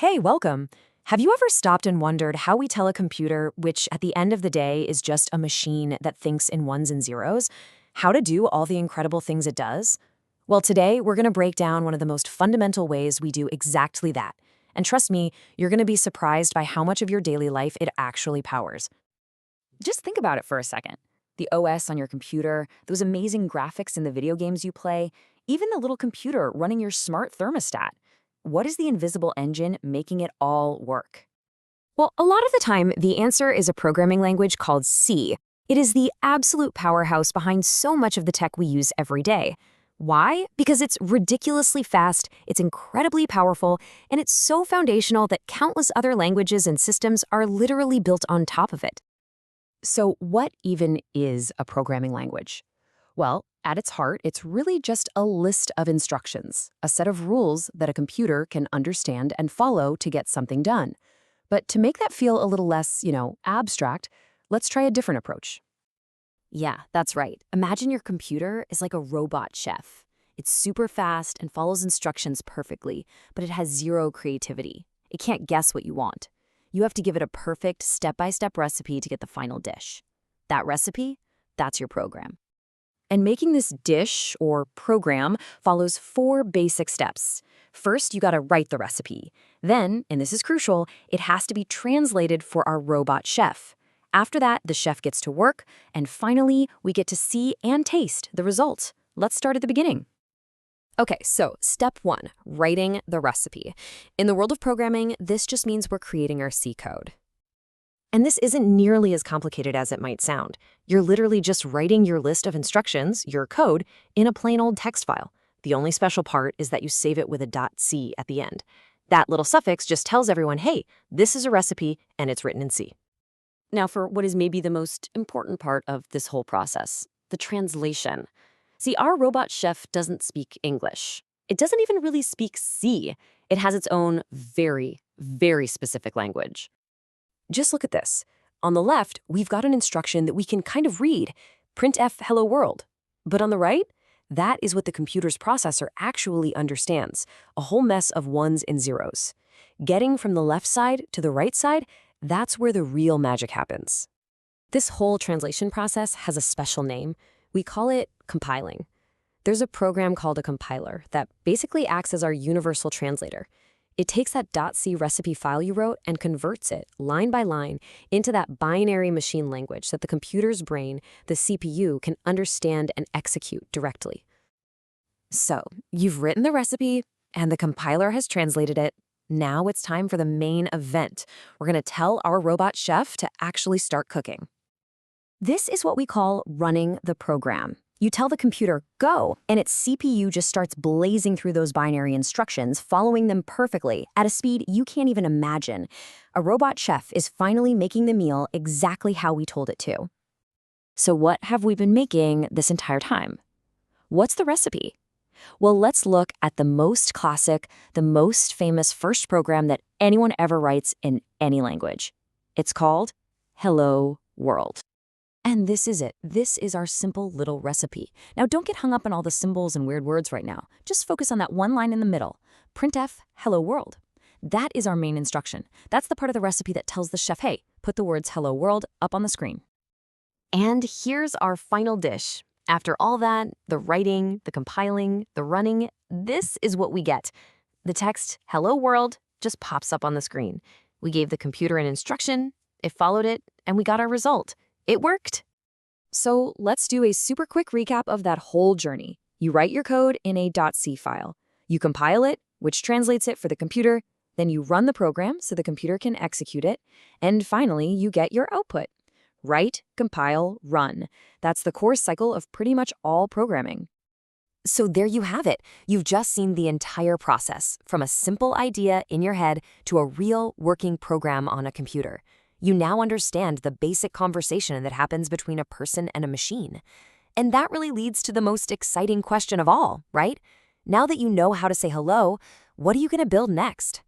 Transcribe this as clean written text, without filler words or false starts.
Hey, welcome. Have you ever stopped and wondered how we tell a computer, which at the end of the day is just a machine that thinks in ones and zeros, how to do all the incredible things it does? Well, today we're going to break down one of the most fundamental ways we do exactly that. And trust me, you're going to be surprised by how much of your daily life it actually powers. Just think about it for a second. The OS on your computer, those amazing graphics in the video games you play, even the little computer running your smart thermostat. What is the invisible engine making it all work? Well, a lot of the time, the answer is a programming language called C. It is the absolute powerhouse behind so much of the tech we use every day. Why? Because it's ridiculously fast, it's incredibly powerful, and it's so foundational that countless other languages and systems are literally built on top of it. So what even is a programming language? Well, at its heart, it's really just a list of instructions, a set of rules that a computer can understand and follow to get something done. But to make that feel a little less, abstract, let's try a different approach. Yeah, that's right. Imagine your computer is like a robot chef. It's super fast and follows instructions perfectly, but it has zero creativity. It can't guess what you want. You have to give it a perfect step-by-step recipe to get the final dish. That recipe, that's your program. And making this dish, or program, follows 4 basic steps. First, you gotta write the recipe. Then, and this is crucial, it has to be translated for our robot chef. After that, the chef gets to work, and finally, we get to see and taste the result. Let's start at the beginning. Okay, so step 1, writing the recipe. In the world of programming, this just means we're creating our C code. And this isn't nearly as complicated as it might sound. You're literally just writing your list of instructions, your code, in a plain old text file. The only special part is that you save it with a .c at the end. That little suffix just tells everyone, hey, this is a recipe and it's written in C. Now for what is maybe the most important part of this whole process, the translation. See, our robot chef doesn't speak English. It doesn't even really speak C. It has its own very, very specific language. Just look at this. On the left, we've got an instruction that we can kind of read, printf hello world. But on the right, that is what the computer's processor actually understands, a whole mess of ones and zeros. Getting from the left side to the right side, that's where the real magic happens. This whole translation process has a special name. We call it compiling. There's a program called a compiler that basically acts as our universal translator. It takes that .c recipe file you wrote and converts it, line by line, into that binary machine language that the computer's brain, the CPU, can understand and execute directly. So, you've written the recipe, and the compiler has translated it. Now it's time for the main event. We're going to tell our robot chef to actually start cooking. This is what we call running the program. You tell the computer, go, and its CPU just starts blazing through those binary instructions, following them perfectly, at a speed you can't even imagine. A robot chef is finally making the meal exactly how we told it to. So what have we been making this entire time? What's the recipe? Well, let's look at the most classic, the most famous first program that anyone ever writes in any language. It's called Hello World. And this is it. This is our simple little recipe. Now, don't get hung up on all the symbols and weird words right now. Just focus on that one line in the middle. Printf hello world. That is our main instruction. That's the part of the recipe that tells the chef, hey, put the words hello world up on the screen. And here's our final dish. After all that, the writing, the compiling, the running, this is what we get. The text hello world just pops up on the screen. We gave the computer an instruction, it followed it, and we got our result. It worked. So let's do a super quick recap of that whole journey. You write your code in a .c file. You compile it, which translates it for the computer. Then you run the program so the computer can execute it. And finally, you get your output. Write, compile, run. That's the core cycle of pretty much all programming. So there you have it. You've just seen the entire process, from a simple idea in your head to a real working program on a computer. You now understand the basic conversation that happens between a person and a machine. And that really leads to the most exciting question of all, right? Now that you know how to say hello, what are you going to build next?